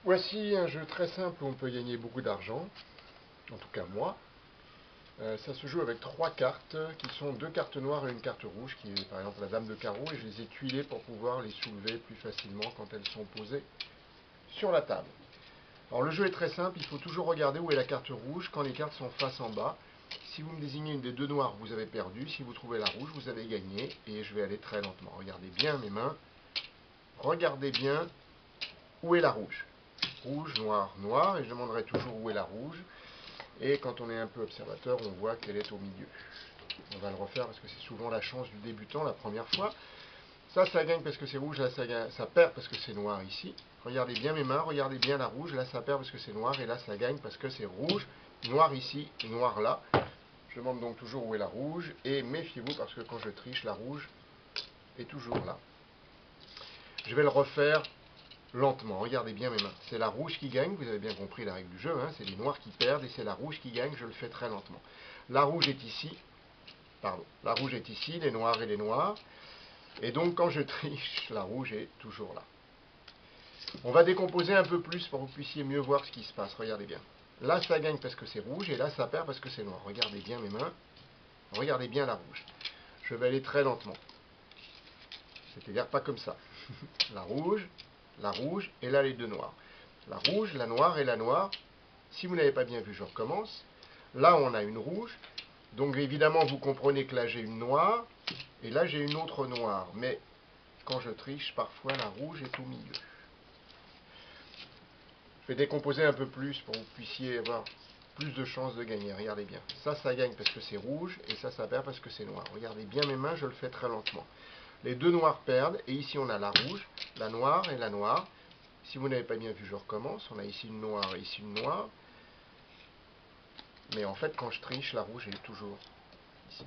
Voici un jeu très simple où on peut gagner beaucoup d'argent, en tout cas moi. Ça se joue avec trois cartes qui sont deux cartes noires et une carte rouge, qui est par exemple la dame de carreau, et je les ai tuilées pour pouvoir les soulever plus facilement quand elles sont posées sur la table. Alors le jeu est très simple, il faut toujours regarder où est la carte rouge quand les cartes sont face en bas. Si vous me désignez une des deux noires, vous avez perdu. Si vous trouvez la rouge, vous avez gagné. Et je vais aller très lentement. Regardez bien mes mains. Regardez bien où est la rouge. Rouge, noir, noir. Et je demanderai toujours où est la rouge. Et quand on est un peu observateur, on voit qu'elle est au milieu. On va le refaire parce que c'est souvent la chance du débutant la première fois. Ça gagne parce que c'est rouge, là ça perd parce que c'est noir ici. Regardez bien mes mains, regardez bien la rouge, là ça perd parce que c'est noir, et là ça gagne parce que c'est rouge, noir ici, noir là. Je demande donc toujours où est la rouge, et méfiez-vous parce que quand je triche, la rouge est toujours là. Je vais le refaire lentement, regardez bien mes mains. C'est la rouge qui gagne, vous avez bien compris la règle du jeu, hein, c'est les noirs qui perdent, et c'est la rouge qui gagne, je le fais très lentement. La rouge est ici, pardon, la rouge est ici, les noirs et les noirs, et donc quand je triche, la rouge est toujours là. On va décomposer un peu plus pour que vous puissiez mieux voir ce qui se passe. Regardez bien. Là, ça gagne parce que c'est rouge, et là, ça perd parce que c'est noir. Regardez bien mes mains. Regardez bien la rouge. Je vais aller très lentement. C'est-à-dire pas comme ça. La rouge, et là les deux noirs. La rouge, la noire et la noire. Si vous n'avez pas bien vu, je recommence. Là, on a une rouge. Donc évidemment, vous comprenez que là, j'ai une noire, et là, j'ai une autre noire. Mais quand je triche, parfois, la rouge est au milieu. Je vais décomposer un peu plus pour que vous puissiez avoir plus de chances de gagner. Regardez bien. Ça gagne parce que c'est rouge, et ça perd parce que c'est noir. Regardez bien mes mains, je le fais très lentement. Les deux noirs perdent, et ici on a la rouge, la noire et la noire. Si vous n'avez pas bien vu, je recommence. On a ici une noire et ici une noire. Mais en fait, quand je triche, la rouge est toujours ici.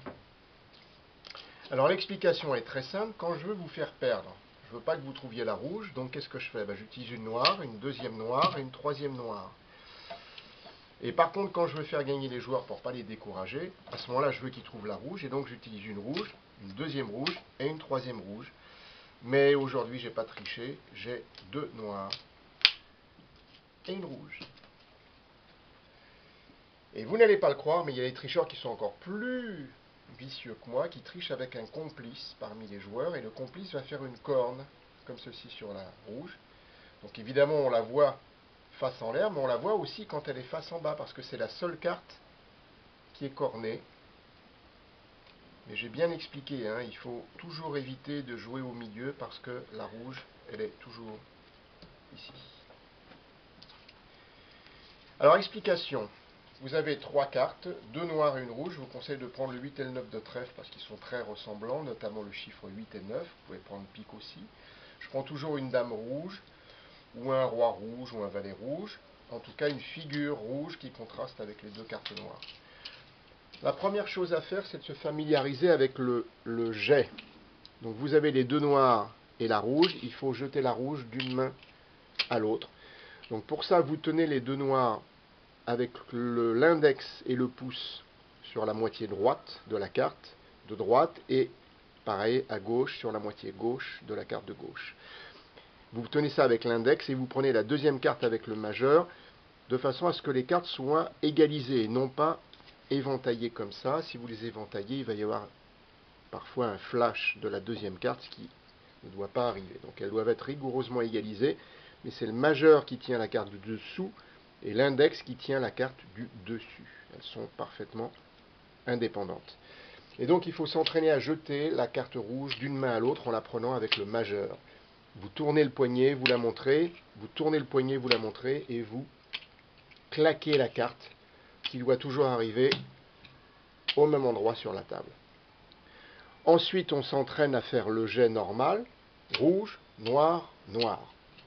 Alors l'explication est très simple. Quand je veux vous faire perdre, je ne veux pas que vous trouviez la rouge, donc qu'est-ce que je fais? J'utilise une noire, une deuxième noire et une troisième noire. Et par contre, quand je veux faire gagner les joueurs pour ne pas les décourager, à ce moment-là, je veux qu'ils trouvent la rouge, et donc j'utilise une rouge, une deuxième rouge et une troisième rouge. Mais aujourd'hui, je n'ai pas triché, j'ai deux noirs et une rouge. Et vous n'allez pas le croire, mais il y a des tricheurs qui sont encore plus vicieux que moi, qui trichent avec un complice parmi les joueurs, et le complice va faire une corne, comme ceci sur la rouge. Donc évidemment, on la voit face en l'air, mais on la voit aussi quand elle est face en bas, parce que c'est la seule carte qui est cornée. Mais j'ai bien expliqué, hein, il faut toujours éviter de jouer au milieu parce que la rouge, elle est toujours ici. Alors, explication. Vous avez trois cartes, deux noires et une rouge. Je vous conseille de prendre le 8 et le 9 de trèfle parce qu'ils sont très ressemblants, notamment le chiffre 8 et 9. Vous pouvez prendre pique aussi. Je prends toujours une dame rouge, ou un roi rouge, ou un valet rouge. En tout cas, une figure rouge qui contraste avec les deux cartes noires. La première chose à faire, c'est de se familiariser avec le jet. Donc vous avez les deux noirs et la rouge, il faut jeter la rouge d'une main à l'autre. Donc pour ça, vous tenez les deux noirs avec l'index et le pouce sur la moitié droite de la carte de droite, et pareil à gauche sur la moitié gauche de la carte de gauche. Vous tenez ça avec l'index et vous prenez la deuxième carte avec le majeur, de façon à ce que les cartes soient égalisées et non pas éventaillées comme ça. Si vous les éventaillez, il va y avoir parfois un flash de la deuxième carte, ce qui ne doit pas arriver. Donc elles doivent être rigoureusement égalisées, mais c'est le majeur qui tient la carte du dessous et l'index qui tient la carte du dessus. Elles sont parfaitement indépendantes. Et donc il faut s'entraîner à jeter la carte rouge d'une main à l'autre en la prenant avec le majeur. Vous tournez le poignet, vous la montrez, vous tournez le poignet, vous la montrez, et vous claquez la carte qui doit toujours arriver au même endroit sur la table. Ensuite, on s'entraîne à faire le jet normal, rouge, noir, noir.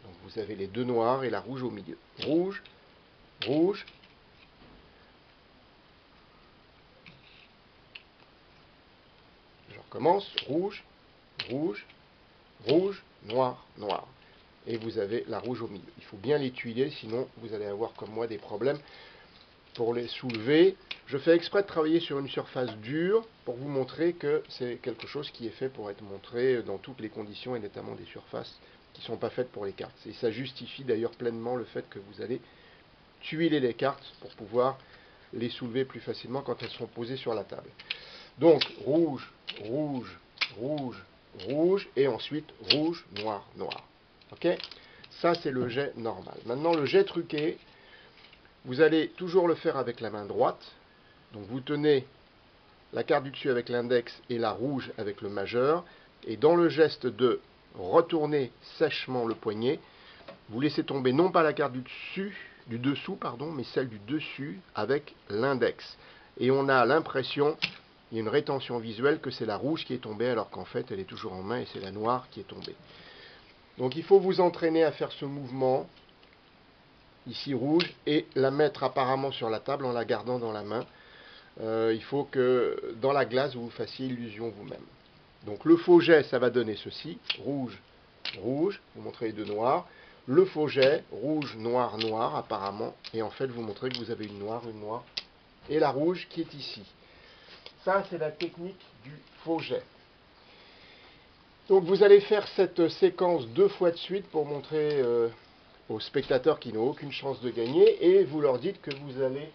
Donc vous avez les deux noirs et la rouge au milieu. Rouge, rouge. Je recommence. Rouge, rouge, rouge, noir, noir. Et vous avez la rouge au milieu. Il faut bien les tuiler, sinon vous allez avoir comme moi des problèmes pour les soulever. Je fais exprès de travailler sur une surface dure pour vous montrer que c'est quelque chose qui est fait pour être montré dans toutes les conditions et notamment des surfaces qui ne sont pas faites pour les cartes. Et ça justifie d'ailleurs pleinement le fait que vous allez tuiler les cartes pour pouvoir les soulever plus facilement quand elles sont posées sur la table. Donc rouge, rouge, rouge, rouge et ensuite rouge, noir, noir. Ok? Ça c'est le jet normal. Maintenant le jet truqué, vous allez toujours le faire avec la main droite. Donc vous tenez la carte du dessus avec l'index et la rouge avec le majeur. Et dans le geste de retourner sèchement le poignet, vous laissez tomber non pas la carte du dessous, mais celle du dessus avec l'index. Et on a l'impression, il y a une rétention visuelle, que c'est la rouge qui est tombée alors qu'en fait elle est toujours en main et c'est la noire qui est tombée. Donc il faut vous entraîner à faire ce mouvement, ici rouge, et la mettre apparemment sur la table en la gardant dans la main. Il faut que dans la glace vous fassiez illusion vous-même. Donc le faux jet, ça va donner ceci, rouge, rouge, vous montrez les deux noirs. Le faux jet, rouge, noir, noir apparemment, et en fait vous montrez que vous avez une noire, et la rouge qui est ici. Ça c'est la technique du faux jet. Donc vous allez faire cette séquence 2 fois de suite pour montrer aux spectateurs qui n'ont aucune chance de gagner, et vous leur dites que vous allez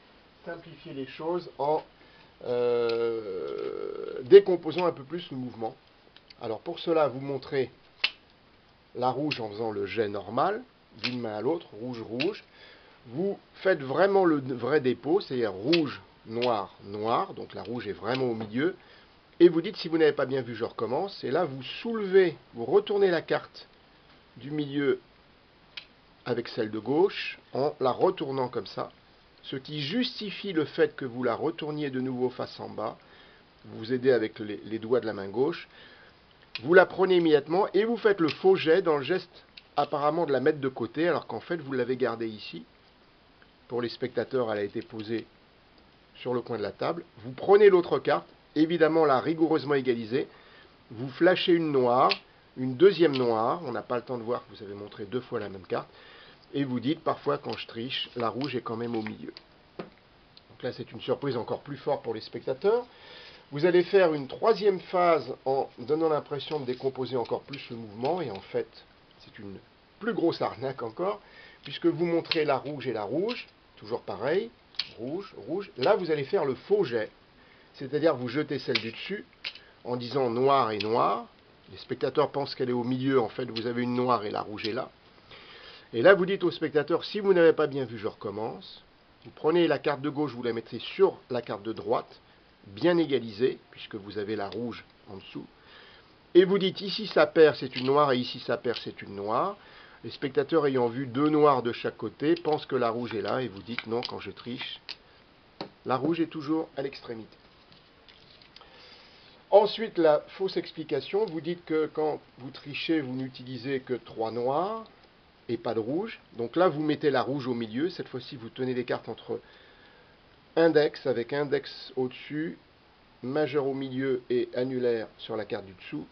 simplifier les choses en décomposant un peu plus le mouvement. Alors pour cela, vous montrez la rouge en faisant le jet normal, d'une main à l'autre, rouge, rouge. Vous faites vraiment le vrai dépôt, c'est-à-dire rouge, noir, noir, donc la rouge est vraiment au milieu. Et vous dites, si vous n'avez pas bien vu, je recommence. Et là, vous soulevez, vous retournez la carte du milieu avec celle de gauche, en la retournant comme ça. Ce qui justifie le fait que vous la retourniez de nouveau face en bas. Vous vous aidez avec les doigts de la main gauche. Vous la prenez immédiatement et vous faites le faux jet dans le geste apparemment de la mettre de côté, alors qu'en fait vous l'avez gardée ici. Pour les spectateurs, elle a été posée sur le coin de la table. Vous prenez l'autre carte, évidemment là rigoureusement égalisée. Vous flashez une noire, une deuxième noire. On n'a pas le temps de voir que vous avez montré 2 fois la même carte. Et vous dites, parfois quand je triche, la rouge est quand même au milieu. Donc là, c'est une surprise encore plus forte pour les spectateurs. Vous allez faire une troisième phase en donnant l'impression de décomposer encore plus le mouvement. Et en fait, c'est une plus grosse arnaque encore, puisque vous montrez la rouge et la rouge. Toujours pareil, rouge, rouge. Là, vous allez faire le faux jet. C'est-à-dire, vous jetez celle du dessus en disant noir et noir. Les spectateurs pensent qu'elle est au milieu. En fait, vous avez une noire et la rouge est là. Et là, vous dites aux spectateurs, si vous n'avez pas bien vu, je recommence. Vous prenez la carte de gauche, vous la mettez sur la carte de droite, bien égalisée, puisque vous avez la rouge en dessous. Et vous dites, ici ça perd, c'est une noire, et ici ça perd, c'est une noire. Les spectateurs ayant vu 2 noirs de chaque côté pensent que la rouge est là, et vous dites, non, quand je triche, la rouge est toujours à l'extrémité. Ensuite, la fausse explication, vous dites que quand vous trichez, vous n'utilisez que 3 noirs, et pas de rouge. Donc là, vous mettez la rouge au milieu. Cette fois-ci, vous tenez les cartes entre index, avec index au-dessus, majeur au milieu et annulaire sur la carte du dessous.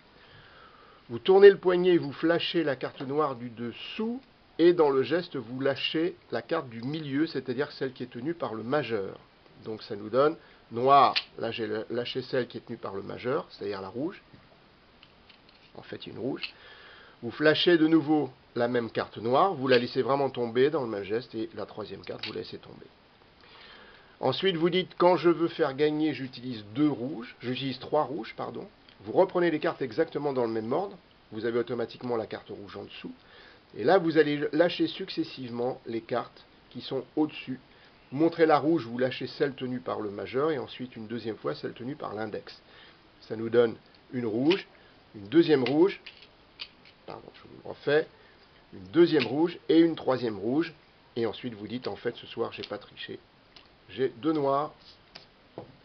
Vous tournez le poignet, vous flashez la carte noire du dessous, et dans le geste, vous lâchez la carte du milieu, c'est-à-dire celle qui est tenue par le majeur. Donc ça nous donne noir. Là, j'ai lâché celle qui est tenue par le majeur, c'est-à-dire la rouge. En fait, une rouge. Vous flashez de nouveau la même carte noire, vous la laissez vraiment tomber dans le même geste, et la troisième carte, vous la laissez tomber. Ensuite, vous dites, quand je veux faire gagner, j'utilise 3 rouges, pardon. Vous reprenez les cartes exactement dans le même ordre, vous avez automatiquement la carte rouge en dessous, et là, vous allez lâcher successivement les cartes qui sont au-dessus. Montrez la rouge, vous lâchez celle tenue par le majeur, et ensuite, une deuxième fois, celle tenue par l'index. Ça nous donne une rouge, une deuxième rouge, pardon, je vous le refais, une deuxième rouge et une troisième rouge, et ensuite vous dites, en fait, ce soir, j'ai pas triché, j'ai 2 noirs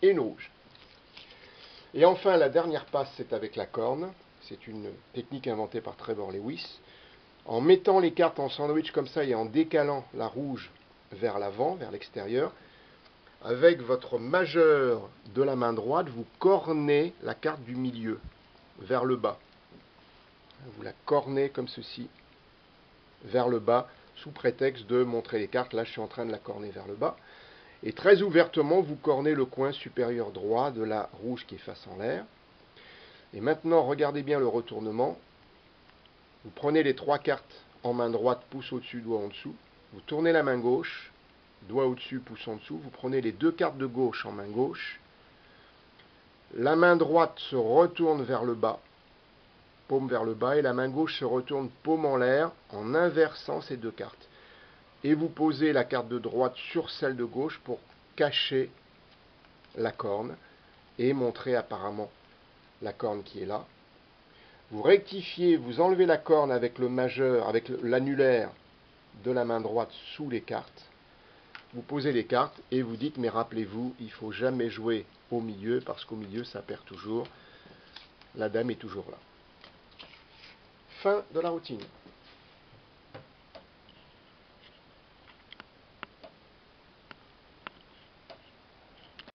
et une rouge. Et enfin, la dernière passe, c'est avec la corne. C'est une technique inventée par Trevor Lewis. En mettant les cartes en sandwich comme ça et en décalant la rouge vers l'avant, vers l'extérieur, avec votre majeur de la main droite, vous cornez la carte du milieu vers le bas. Vous la cornez comme ceci, vers le bas, sous prétexte de montrer les cartes. Là, je suis en train de la corner vers le bas. Et très ouvertement, vous cornez le coin supérieur droit de la rouge qui est face en l'air. Et maintenant, regardez bien le retournement. Vous prenez les 3 cartes en main droite, pouce au-dessus, doigt en dessous. Vous tournez la main gauche, doigt au-dessus, pouce en dessous. Vous prenez les 2 cartes de gauche en main gauche. La main droite se retourne vers le bas, paume vers le bas, et la main gauche se retourne paume en l'air en inversant ces 2 cartes. Et vous posez la carte de droite sur celle de gauche pour cacher la corne et montrer apparemment la corne qui est là. Vous rectifiez, vous enlevez la corne avec le majeur, avec l'annulaire de la main droite sous les cartes. Vous posez les cartes et vous dites, mais rappelez-vous, il ne faut jamais jouer au milieu parce qu'au milieu ça perd toujours. La dame est toujours là. Fin de la routine.